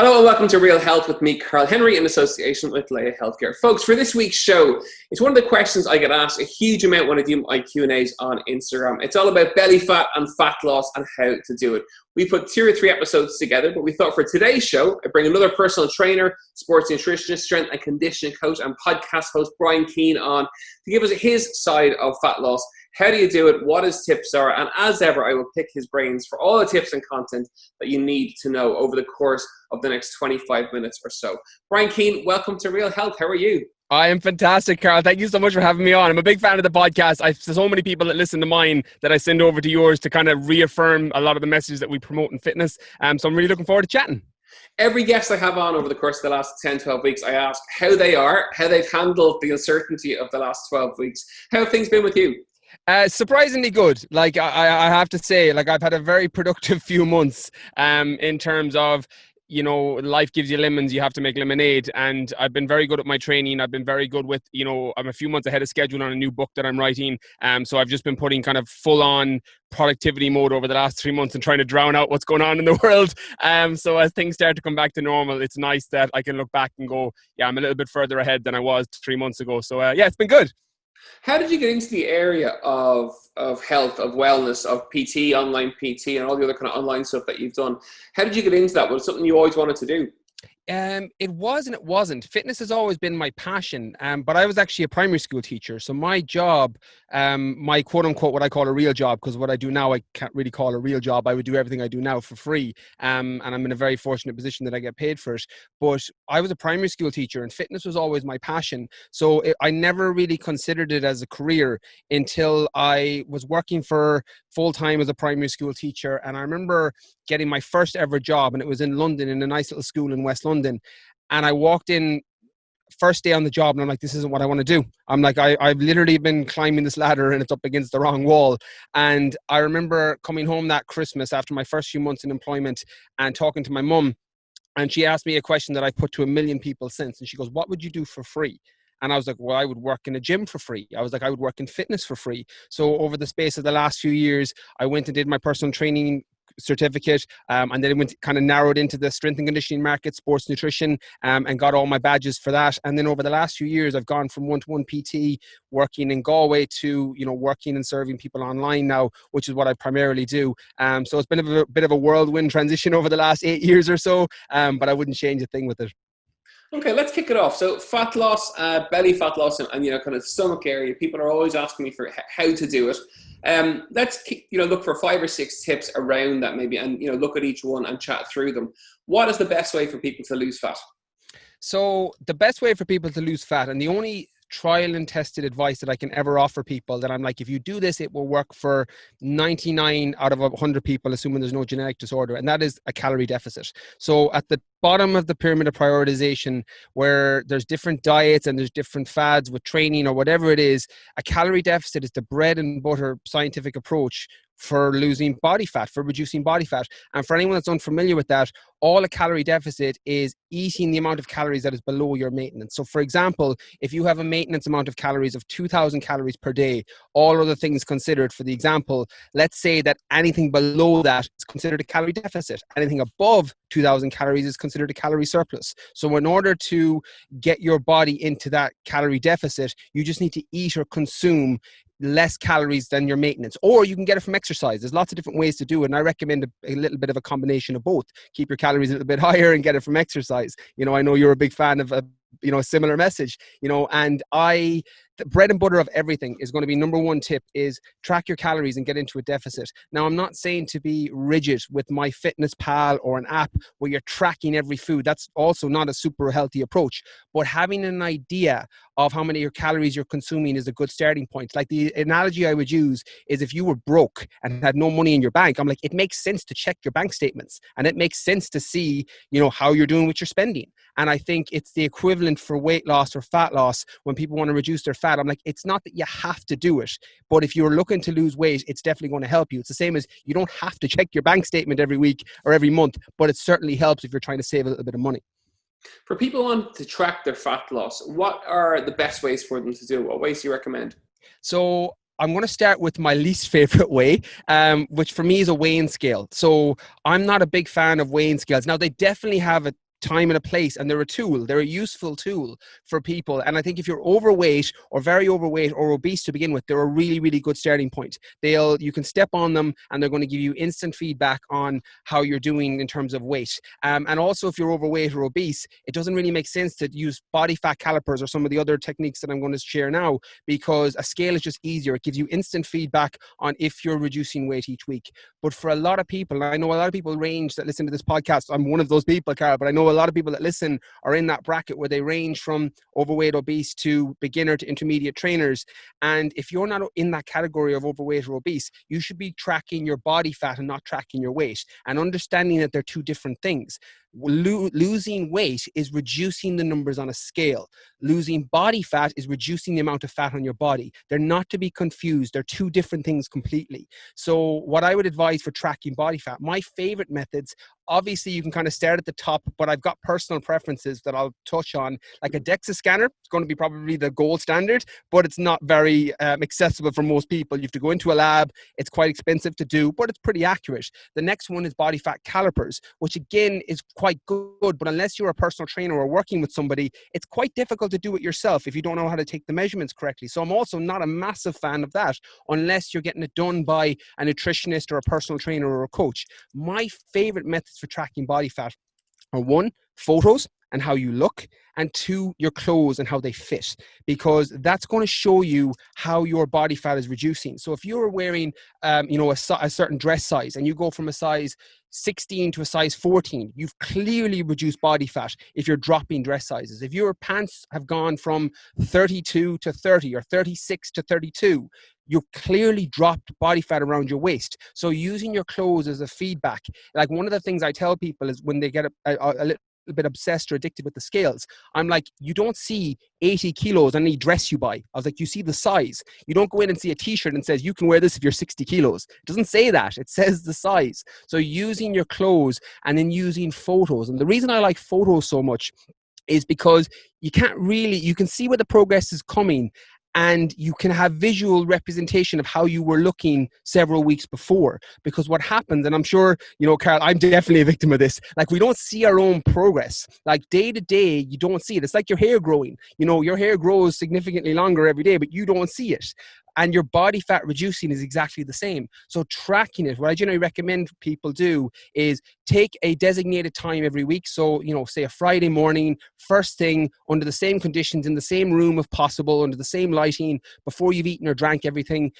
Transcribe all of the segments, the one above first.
Hello and welcome to Real Health with me, Karl Henry, in association with Laya Healthcare. Folks, for this week's show, it's one of the questions I get asked a huge amount when I do my Q&As on Instagram. It's all about belly fat and fat loss and how to do it. We put 2 or 3 episodes together, but we thought for today's show, I'd bring another personal trainer, sports nutritionist, strength and conditioning coach, and podcast host Brian Keane on to give us his side of fat loss. How do you do it? What his tips are? And as ever, I will pick his brains for all the tips and content that you need to know over the course of the next 25 minutes or so. Brian Keane, welcome to Real Health. How are you? I am fantastic, Karl. Thank you so much for having me on. I'm a big fan of the podcast. I've so many people that listen to mine that I send over to yours to kind of reaffirm a lot of the messages that we promote in fitness. So I'm really looking forward to chatting. Every guest I have on over the course of the last 10, 12 weeks, I ask how they are, how they've handled the uncertainty of the last 12 weeks. How have things been with you? Surprisingly good. Like I have to say, like I've had a very productive few months in terms of, you know, life gives you lemons, you have to make lemonade. And I've been very good at my training. I've been very good with, you know, I'm a few months ahead of schedule on a new book that I'm writing. So I've just been putting kind of full on productivity mode over the last 3 months and trying to drown out what's going on in the world. So as things start to come back to normal, it's nice that I can look back and go, yeah, I'm a little bit further ahead than I was 3 months ago. So yeah, it's been good. How did you get into the area of health, of wellness, of PT, online PT, and all the other kind of online stuff that you've done? How did you get into that? Was it something you always wanted to do? It was and it wasn't. Fitness has always been my passion, but I was actually a primary school teacher. So my job, my quote unquote, what I call a real job, because what I do now, I can't really call a real job. I would do everything I do now for free. And I'm in a very fortunate position that I get paid for it. But I was a primary school teacher and fitness was always my passion. So I never really considered it as a career until I was working for full-time as a primary school teacher. And I remember getting my first ever job, and it was in London, in a nice little school in West London. And I walked in first day on the job and I'm like, this isn't what I want to do. I'm like, I've literally been climbing this ladder and it's up against the wrong wall. And I remember coming home that Christmas after my first few months in employment and talking to my mum, and she asked me a question that I've put to a million people since. And she goes, what would you do for free? And I was like, well, I would work in a gym for free. I was like, I would work in fitness for free. So over the space of the last few years, I went and did my personal training certificate, and then it went kind of narrowed into the strength and conditioning market, sports nutrition, and got all my badges for that. And then over the last few years, I've gone from one-to-one PT, working in Galway, to, you know, working and serving people online now, which is what I primarily do. So it's been a bit of a whirlwind transition over the last 8 years or so, but I wouldn't change a thing with it. Okay, let's kick it off. So fat loss, belly fat loss, and you know, kind of stomach area. People are always asking me for how to do it. Let's look for 5 or 6 tips around that maybe, and you know, look at each one and chat through them. What is the best way for people to lose fat? So the best way for people to lose fat, and the only trial and tested advice that I can ever offer people, that I'm like, if you do this, it will work for 99 out of 100 people, assuming there's no genetic disorder, and that is a calorie deficit. So at the bottom of the pyramid of prioritization, where there's different diets and there's different fads with training or whatever it is, a calorie deficit is the bread and butter scientific approach for losing body fat, for reducing body fat. And for anyone that's unfamiliar with that, all a calorie deficit is eating the amount of calories that is below your maintenance. So for example, if you have a maintenance amount of calories of 2,000 calories per day, all other things considered, for the example, let's say that anything below that is considered a calorie deficit. Anything above 2,000 calories is considered a calorie surplus. So in order to get your body into that calorie deficit, you just need to eat or consume less calories than your maintenance, or you can get it from exercise. There's lots of different ways to do it, and I recommend a little bit of a combination of both. Keep your calories a little bit higher and get it from exercise. You know, I know you're a big fan of a similar message, you know, and the bread and butter of everything is going to be number one tip is track your calories and get into a deficit. Now, I'm not saying to be rigid with MyFitnessPal or an app where you're tracking every food. That's also not a super healthy approach, but having an idea of how many of your calories you're consuming is a good starting point. Like the analogy I would use is if you were broke and had no money in your bank, I'm like, it makes sense to check your bank statements, and it makes sense to see, you know, how you're doing with your spending. And I think it's the equivalent for weight loss or fat loss. When people want to reduce their fat, I'm like, it's not that you have to do it, but if you're looking to lose weight, it's definitely going to help you. It's the same as you don't have to check your bank statement every week or every month, but it certainly helps if you're trying to save a little bit of money. For people who want to track their fat loss, what are the best ways for them to do it? What ways do you recommend? So I'm going to start with my least favorite way, which for me is a weighing scale. So I'm not a big fan of weighing scales. Now, they definitely have a time and a place, and they're a tool. They're a useful tool for people. And I think if you're overweight or very overweight or obese to begin with, they're a really, really good starting point. You can step on them and they're going to give you instant feedback on how you're doing in terms of weight. And also, if you're overweight or obese, it doesn't really make sense to use body fat calipers or some of the other techniques that I'm going to share now, because a scale is just easier. It gives you instant feedback on if you're reducing weight each week. But for a lot of people, and I know a lot of people range that listen to this podcast, I'm one of those people, Karl, but I know a lot of people that listen are in that bracket where they range from overweight, obese to beginner to intermediate trainers. And if you're not in that category of overweight or obese, you should be tracking your body fat and not tracking your weight, and understanding that they're two different things. Losing weight is reducing the numbers on a scale. Losing body fat is reducing the amount of fat on your body. They're not to be confused. They're two different things completely. So what I would advise for tracking body fat, my favorite methods, obviously you can kind of start at the top, but I've got personal preferences that I'll touch on. Like a DEXA scanner, it's going to be probably the gold standard, but it's not very accessible for most people. You have to go into a lab. It's quite expensive to do, but it's pretty accurate. The next one is body fat calipers, which again is quite good, but unless you're a personal trainer or working with somebody, it's quite difficult to do it yourself if you don't know how to take the measurements correctly. So I'm also not a massive fan of that unless you're getting it done by a nutritionist or a personal trainer or a coach. My favorite methods for tracking body fat are: one, photos and how you look, and two, your clothes and how they fit, because that's going to show you how your body fat is reducing. So if you're wearing, a certain dress size and you go from a size 16 to a size 14, you've clearly reduced body fat if you're dropping dress sizes. If your pants have gone from 32 to 30 or 36 to 32, you've clearly dropped body fat around your waist. So using your clothes as a feedback, like one of the things I tell people is when they get a little bit obsessed or addicted with the scales, I'm like, you don't see 80 kilos on any dress you buy. I was like, you see the size. You don't go in and see a t-shirt and says you can wear this if you're 60 kilos. It doesn't say that. It says the size. So using your clothes and then using photos. And the reason I like photos so much is because you can see where the progress is coming, and you can have visual representation of how you were looking several weeks before. Because what happens, and I'm sure, Karl, I'm definitely a victim of this, like we don't see our own progress. Like day to day, you don't see it. It's like your hair growing. Your hair grows significantly longer every day, but you don't see it. And your body fat reducing is exactly the same. So tracking it, what I generally recommend people do is take a designated time every week. So, say a Friday morning, first thing, under the same conditions, in the same room if possible, under the same lighting, before you've eaten or drank everything,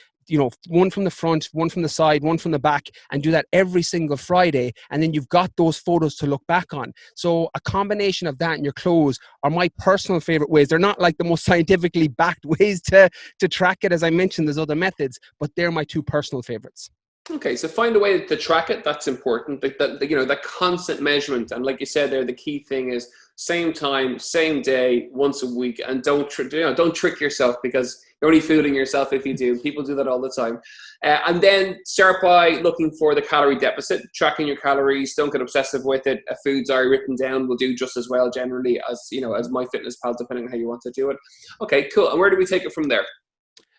one from the front, one from the side, one from the back, and do that every single Friday. And then you've got those photos to look back on. So a combination of that and your clothes are my personal favorite ways. They're not like the most scientifically backed ways to track it. As I mentioned, there's other methods, but they're my two personal favorites. Okay, so find a way to track it. That's important. That constant measurement, and like you said there, the key thing is same time, same day, once a week, and don't trick yourself, because you're only fooling yourself if you do. People do that all the time. And then start by looking for the calorie deficit, tracking your calories. Don't get obsessive with it. A food diary written down will do just as well generally as MyFitnessPal, depending on how you want to do it. Okay, cool. And where do we take it from there?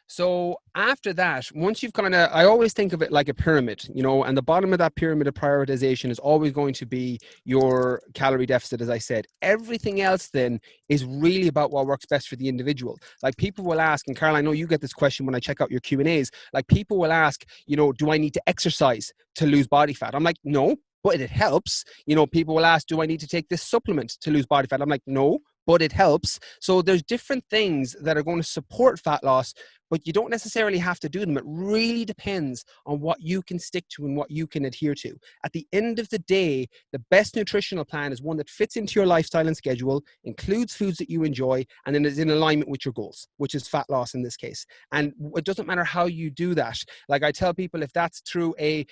So after that, once you've I always think of it like a pyramid, and the bottom of that pyramid of prioritization is always going to be your calorie deficit, as I said. Everything else then is really about what works best for the individual. Like people will ask, and Karl, I know you get this question when I check out your Q&As, like people will ask, do I need to exercise to lose body fat? I'm like, no, but it helps. People will ask, do I need to take this supplement to lose body fat? I'm like, no, but it helps. So there's different things that are going to support fat loss, but you don't necessarily have to do them. It really depends on what you can stick to and what you can adhere to. At the end of the day, the best nutritional plan is one that fits into your lifestyle and schedule, includes foods that you enjoy, and then is in alignment with your goals, which is fat loss in this case. And it doesn't matter how you do that. Like I tell people, if that's through a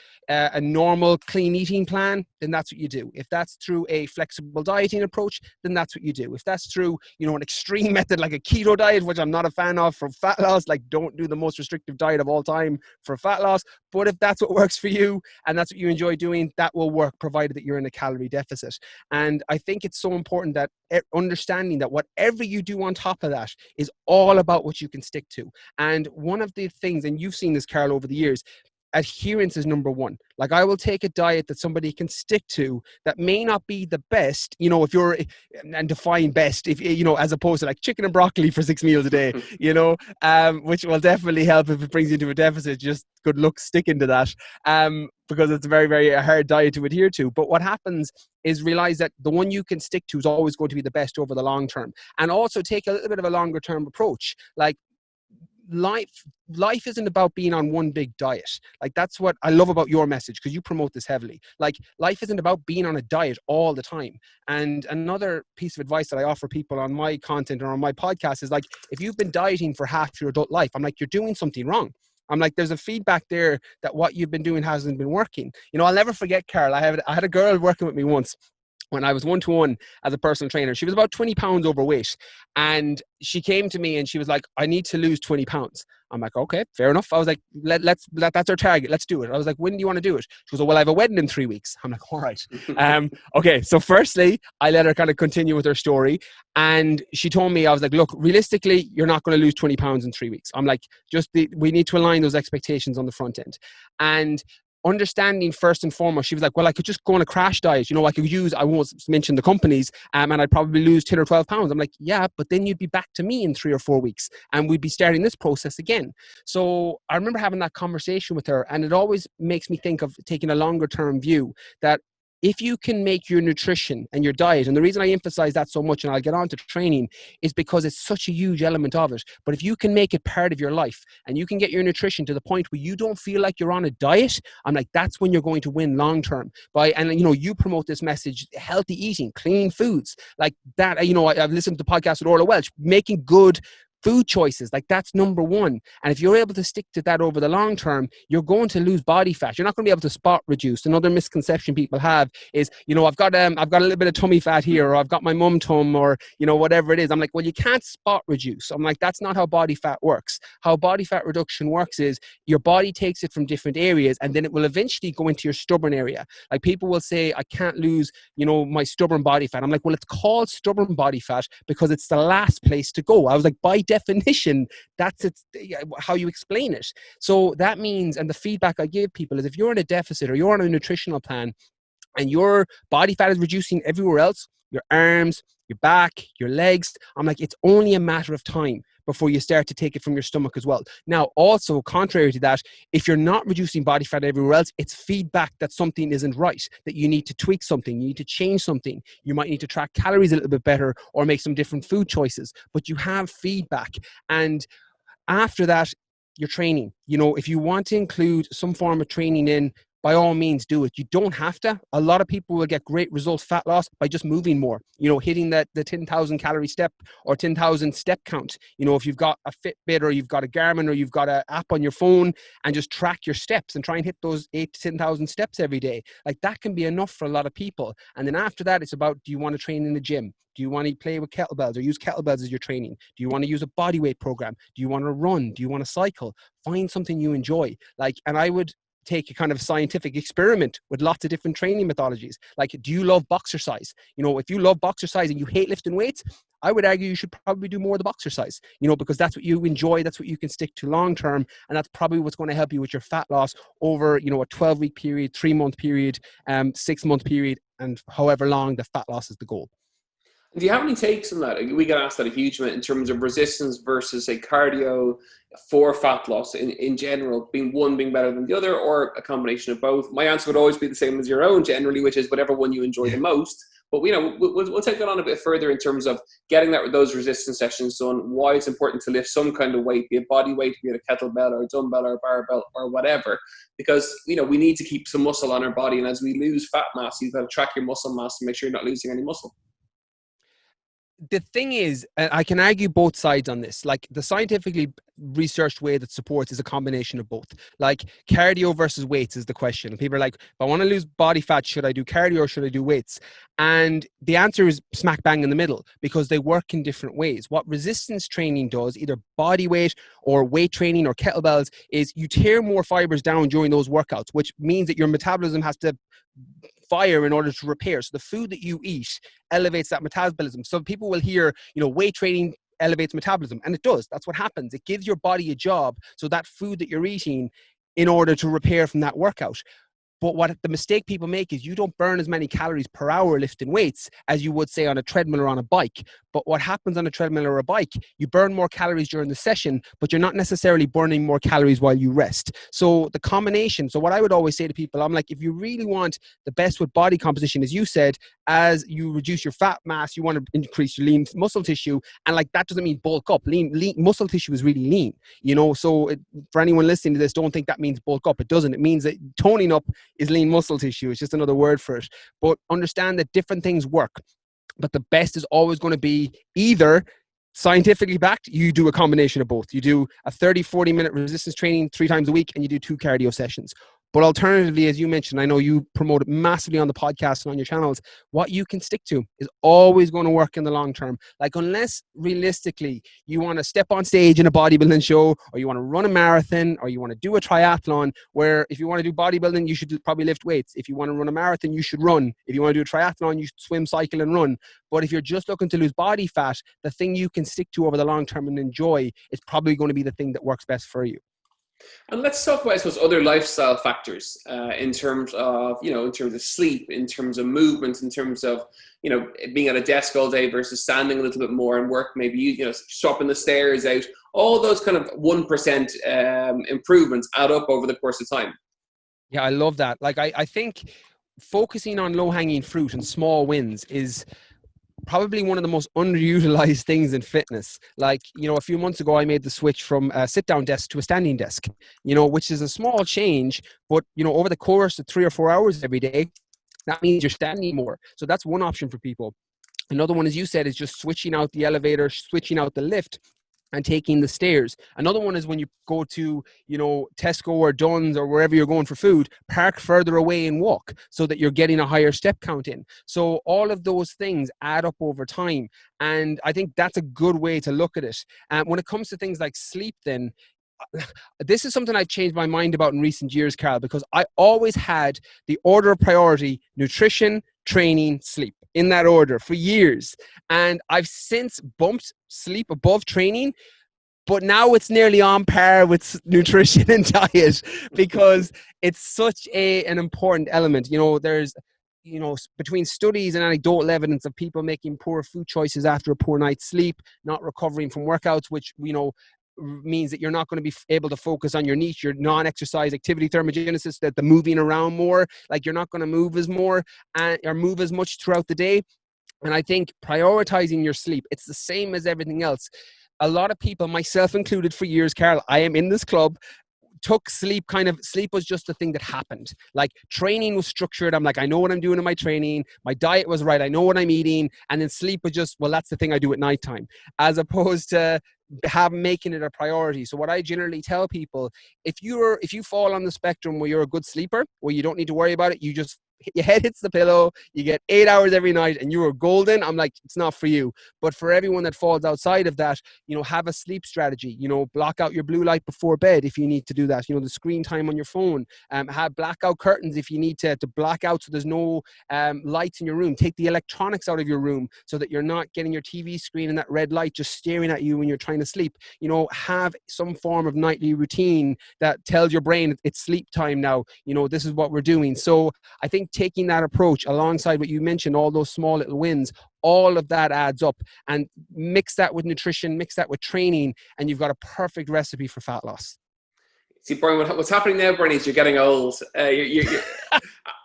normal clean eating plan, then that's what you do. If that's through a flexible dieting approach, then that's what you do. If that's through, an extreme method like a keto diet, which I'm not a fan of for fat loss, like don't do the most restrictive diet of all time for fat loss. But if that's what works for you and that's what you enjoy doing, that will work, provided that you're in a calorie deficit. And I think it's so important that understanding that whatever you do on top of that is all about what you can stick to. And one of the things, and you've seen this, Karl, over the years, adherence is number one. Like, I will take a diet that somebody can stick to that may not be the best, you know, if you're, and define best, if you know, as opposed to like chicken and broccoli for 6 meals a day, you know, which will definitely help if it brings you to a deficit. Just good luck sticking to that, because it's a very, very hard diet to adhere to. But what happens is realize that the one you can stick to is always going to be the best over the long term, and also take a little bit of a longer term approach. Like, life isn't about being on one big diet. Like, that's what I love about your message, because you promote this heavily. Like, life isn't about being on a diet all the time. And another piece of advice that I offer people on my content or on my podcast is, like, if you've been dieting for half your adult life, I'm like, you're doing something wrong. I'm like, there's a feedback there that what you've been doing hasn't been working. You know, I'll never forget, Karl, I had a girl working with me once when I was one-to-one as a personal trainer. She was about 20 pounds overweight, and she came to me and she was like, I need to lose 20 pounds. I'm like, okay, fair enough. I was like, that's our target. Let's do it. I was like, when do you want to do it? She was like, well, I have a wedding in 3 weeks. I'm like, all right. Okay. So firstly, I let her kind of continue with her story. And she told me, I was like, look, realistically, you're not going to lose 20 pounds in 3 weeks. I'm like, we need to align those expectations on the front end. And understanding first and foremost, she was like, well, I could just go on a crash diet. You know, I won't mention the companies, and I'd probably lose 10 or 12 pounds. I'm like, yeah, but then you'd be back to me in 3 or 4 weeks and we'd be starting this process again. So I remember having that conversation with her, and it always makes me think of taking a longer term view, that if you can make your nutrition and your diet, and the reason I emphasize that so much, and I'll get on to training, is because it's such a huge element of it. But if you can make it part of your life and you can get your nutrition to the point where you don't feel like you're on a diet, I'm like, that's when you're going to win long term. And you know, you promote this message, healthy eating, clean foods, like that. You know, I've listened to the podcast with Orla Welch, making good food choices, like, that's number one. And if you're able to stick to that over the long term, you're going to lose body fat. You're not going to be able to spot reduce. Another misconception people have is, you know, I've got a little bit of tummy fat here, or I've got my mum tum, or, you know, whatever it is. I'm like, well, you can't spot reduce. I'm like, that's not how body fat works. How body fat reduction works is your body takes it from different areas, and then it will eventually go into your stubborn area. Like, people will say, I can't lose, you know, my stubborn body fat. I'm like, well, it's called stubborn body fat because it's the last place to go. I was like, by definition, that's how you explain it. So that means, and the feedback I give people is, if you're in a deficit or you're on a nutritional plan and your body fat is reducing everywhere else, your arms, your back, your legs, I'm like, it's only a matter of time before you start to take it from your stomach as well. Now, also, contrary to that, if you're not reducing body fat everywhere else, it's feedback that something isn't right, that you need to tweak something, you need to change something. You might need to track calories a little bit better or make some different food choices, but you have feedback. And after that, your training. You know, if you want to include some form of training in, by all means do it. You don't have to. A lot of people will get great results, fat loss, by just moving more, you know, hitting the 10,000 calorie step or 10,000 step count. You know, if you've got a Fitbit or you've got a Garmin or you've got an app on your phone, and just track your steps and try and hit those 8,000 to 10,000 steps every day. Like, that can be enough for a lot of people. And then after that, it's about, do you want to train in the gym? Do you want to play with kettlebells or use kettlebells as your training? Do you want to use a body weight program? Do you want to run? Do you want to cycle? Find something you enjoy. Like, and I would take a kind of scientific experiment with lots of different training methodologies. Like, do you love boxercise? You know, if you love boxercise and you hate lifting weights, I would argue you should probably do more of the boxercise, you know, because that's what you enjoy. That's what you can stick to long term. And that's probably what's going to help you with your fat loss over, you know, a 12-week period, 3-month period, 6-month period, and however long the fat loss is the goal. Do you have any takes on that? We get asked that a huge amount in terms of resistance versus, say, cardio for fat loss in general, being better than the other, or a combination of both. My answer would always be the same as your own generally, which is whatever one you enjoy the most. But, you know, we'll take that on a bit further in terms of getting those resistance sessions done, why it's important to lift some kind of weight, be it body weight, be it a kettlebell or a dumbbell or a barbell or whatever, because, you know, we need to keep some muscle on our body. And as we lose fat mass, you've got to track your muscle mass to make sure you're not losing any muscle. The thing is, I can argue both sides on this. Like, the scientifically researched way that supports is a combination of both. Like, cardio versus weights is the question. And people are like, if I want to lose body fat, should I do cardio or should I do weights? And the answer is smack bang in the middle, because they work in different ways. What resistance training does, either body weight or weight training or kettlebells, is you tear more fibers down during those workouts, which means that your metabolism has to fire in order to repair. So the food that you eat elevates that metabolism. So people will hear, you know, weight training elevates metabolism, and it does. That's what happens. It gives your body a job, so that food that you're eating in order to repair from that workout. But what the mistake people make is you don't burn as many calories per hour lifting weights as you would say on a treadmill or on a bike. But what happens on a treadmill or a bike, you burn more calories during the session, but you're not necessarily burning more calories while you rest. So the combination, so what I would always say to people, I'm like, if you really want the best with body composition, as you said, as you reduce your fat mass, you want to increase your lean muscle tissue. And like, that doesn't mean bulk up. Lean muscle tissue is really lean, you know? So for anyone listening to this, don't think that means bulk up. It doesn't. It means that toning up is lean muscle tissue. It's just another word for it. But understand that different things work. But the best is always going to be either scientifically backed, you do a combination of both. You do a 30-40 minute resistance training 3 times a week, and you do 2 cardio sessions. But alternatively, as you mentioned, I know you promote it massively on the podcast and on your channels, what you can stick to is always going to work in the long term. Like, unless realistically you want to step on stage in a bodybuilding show, or you want to run a marathon, or you want to do a triathlon, where if you want to do bodybuilding, you should probably lift weights. If you want to run a marathon, you should run. If you want to do a triathlon, you should swim, cycle, and run. But if you're just looking to lose body fat, the thing you can stick to over the long term and enjoy is probably going to be the thing that works best for you. And let's talk about, I suppose, other lifestyle factors in terms of, in terms of sleep, in terms of movement, in terms of, being at a desk all day versus standing a little bit more and work, maybe, swapping the stairs out. All those kind of 1% improvements add up over the course of time. Yeah, I love that. Like, I think focusing on low-hanging fruit and small wins is probably one of the most underutilized things in fitness. Like, a few months ago, I made the switch from a sit-down desk to a standing desk, which is a small change, but, over the course of 3 or 4 hours every day, that means you're standing more. So that's one option for people. Another one, as you said, is just switching out the elevator, switching out the lift, and taking the stairs. Another one is when you go to, Tesco or Dunn's or wherever you're going for food, park further away and walk so that you're getting a higher step count in. So all of those things add up over time. And I think that's a good way to look at it. When it comes to things like sleep, then, this is something I've changed my mind about in recent years, Karl, because I always had the order of priority: nutrition, training, sleep, in that order for years. And I've since bumped sleep above training, but now it's nearly on par with nutrition and diet, because it's such an important element. There's, between studies and anecdotal evidence of people making poor food choices after a poor night's sleep, not recovering from workouts, which, means that you're not going to be able to focus on your niche, your non-exercise activity thermogenesis, that the moving around more, like you're not going to move as more or move as much throughout the day. And I think prioritizing your sleep, it's the same as everything else. A lot of people, myself included for years, Karl, I am in this club, took sleep was just the thing that happened. Like, training was structured. I'm like, I know what I'm doing in my training. My diet was right. I know what I'm eating. And then sleep was just, well, that's the thing I do at nighttime, as opposed to making it a priority. So what I generally tell people, if you fall on the spectrum where you're a good sleeper, where you don't need to worry about it, your head hits the pillow, you get 8 hours every night and you are golden, I'm like, it's not for you. But for everyone that falls outside of that, have a sleep strategy, block out your blue light before bed if you need to do that, the screen time on your phone, have blackout curtains if you need to black out so there's no lights in your room. Take the electronics out of your room so that you're not getting your TV screen and that red light just staring at you when you're trying to sleep. Have some form of nightly routine that tells your brain it's sleep time now, this is what we're doing. So I think taking that approach alongside what you mentioned, all those small little wins, all of that adds up, and mix that with nutrition, mix that with training, and you've got a perfect recipe for fat loss. See, Brian, what's happening now, Brian, is you're getting old.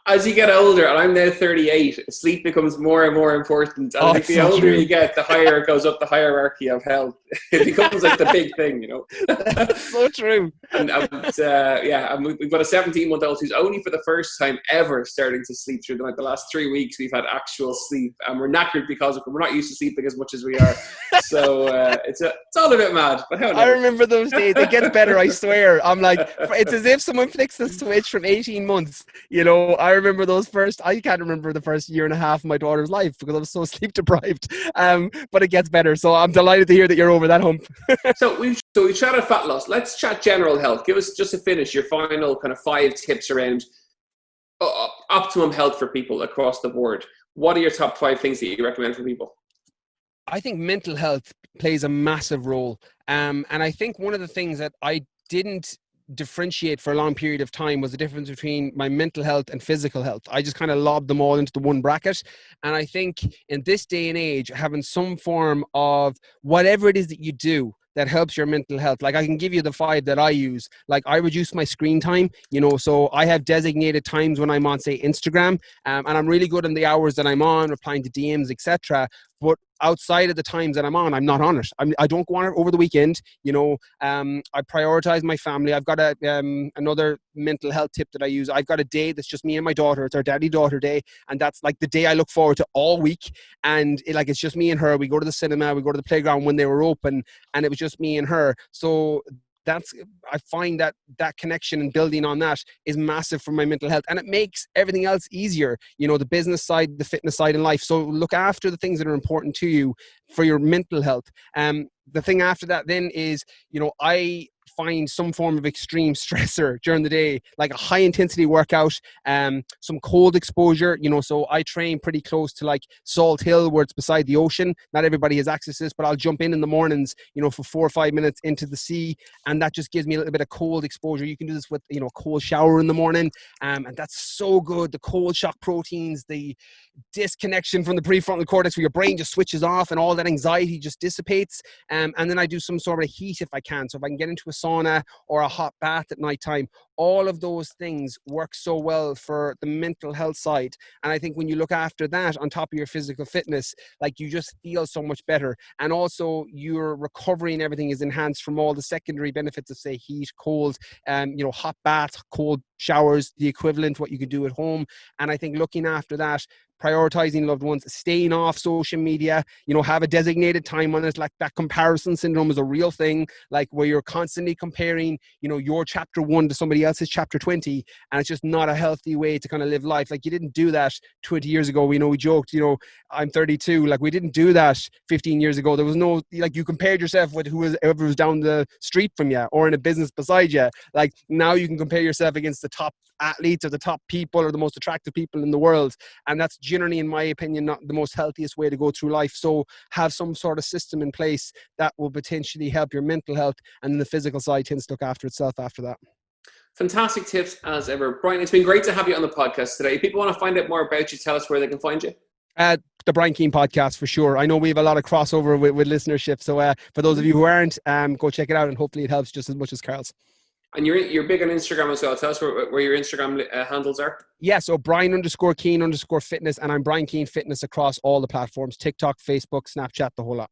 As you get older, and I'm now 38, sleep becomes more and more important. And I think the older you get, the higher it goes up the hierarchy of health. It becomes like the big thing, That's so true. And we've got a 17-month-old who's only for the first time ever starting to sleep through the last 3 weeks. We've had actual sleep, and we're knackered because we're not used to sleeping as much as we are. So it's all a bit mad. But I remember those days. It gets better, I swear. I'm like, it's as if someone flicks the switch from 18 months. I remember I can't remember the first year and a half of my daughter's life because I was so sleep deprived. But it gets better. So I'm delighted to hear that you're over that hump. So we've chatted fat loss. Let's chat general health. Give us, just to finish, your final kind of 5 tips around optimum health for people across the board. What are your top 5 things that you recommend for people? I think mental health plays a massive role. And I think one of the things that I didn't differentiate for a long period of time was the difference between my mental health and physical health. I just kind of lobbed them all into the one bracket. And I think in this day and age, having some form of whatever it is that you do that helps your mental health. Like I can give you the 5 that I use. Like I reduce my screen time, so I have designated times when I'm on, say, Instagram, and I'm really good on the hours that I'm on, replying to DMs, etc. But outside of the times that I'm on, I'm not on it. I don't go on it over the weekend. I prioritize my family. I've got another mental health tip that I use. I've got a day that's just me and my daughter. It's our daddy-daughter day. And that's like the day I look forward to all week. And it's just me and her. We go to the cinema, we go to the playground when they were open, and it was just me and her. So I find that connection and building on that is massive for my mental health, and it makes everything else easier, the business side, the fitness side in life. So look after the things that are important to you for your mental health. The thing after that then is, I find some form of extreme stressor during the day, like a high intensity workout, some cold exposure, so I train pretty close to like Salt Hill, where it's beside the ocean. Not everybody has access to this, but I'll jump in the mornings, for 4 or 5 minutes into the sea. And that just gives me a little bit of cold exposure. You can do this with, a cold shower in the morning. And that's so good. The cold shock proteins, the disconnection from the prefrontal cortex where your brain just switches off and all that anxiety just dissipates. And then I do some sort of heat if I can. So if I can get into a sauna or a hot bath at nighttime, all of those things work so well for the mental health side. And I think when you look after that on top of your physical fitness, like you just feel so much better. And also your recovery and everything is enhanced from all the secondary benefits of, say, heat, cold, hot bath, cold showers, the equivalent, what you could do at home. And I think looking after that, prioritizing loved ones, staying off social media, have a designated time on it. Like that comparison syndrome is a real thing, like where you're constantly comparing, your chapter 1 to somebody else's chapter 20. And it's just not a healthy way to kind of live life. Like you didn't do that 20 years ago. We joked, I'm 32. Like we didn't do that 15 years ago. There was no, like you compared yourself with whoever was down the street from you or in a business beside you. Like now you can compare yourself against the top athletes or the top people or the most attractive people in the world. And that's generally, in my opinion, not the most healthiest way to go through life. So have some sort of system in place that will potentially help your mental health, and then the physical side tends to look after itself after that. Fantastic tips as ever. Brian, it's been great to have you on the podcast today. If people want to find out more about you, tell us where they can find you. The Brian Keane podcast for sure. I know we have a lot of crossover with listenership. So for those of you who aren't, go check it out, and hopefully it helps just as much as Karl's. And you're big on Instagram as well. Tell us where your Instagram handles are. Yeah, so Brian_Keane_fitness, and I'm Brian Keane Fitness across all the platforms: TikTok, Facebook, Snapchat, the whole lot.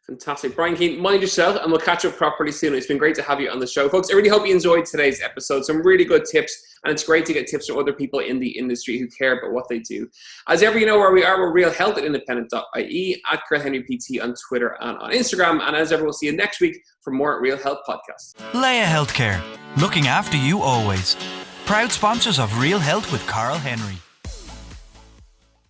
Fantastic. Brian Keane, mind yourself, and we'll catch up properly soon. It's been great to have you on the show. Folks, I really hope you enjoyed today's episode. Some really good tips, and it's great to get tips from other people in the industry who care about what they do. As ever, you know where we are. We're Real Health at independent.ie, at Karl Henry PT on Twitter and on Instagram. And as ever, we'll see you next week for more Real Health podcasts. Laya Healthcare, looking after you always. Proud sponsors of Real Health with Karl Henry.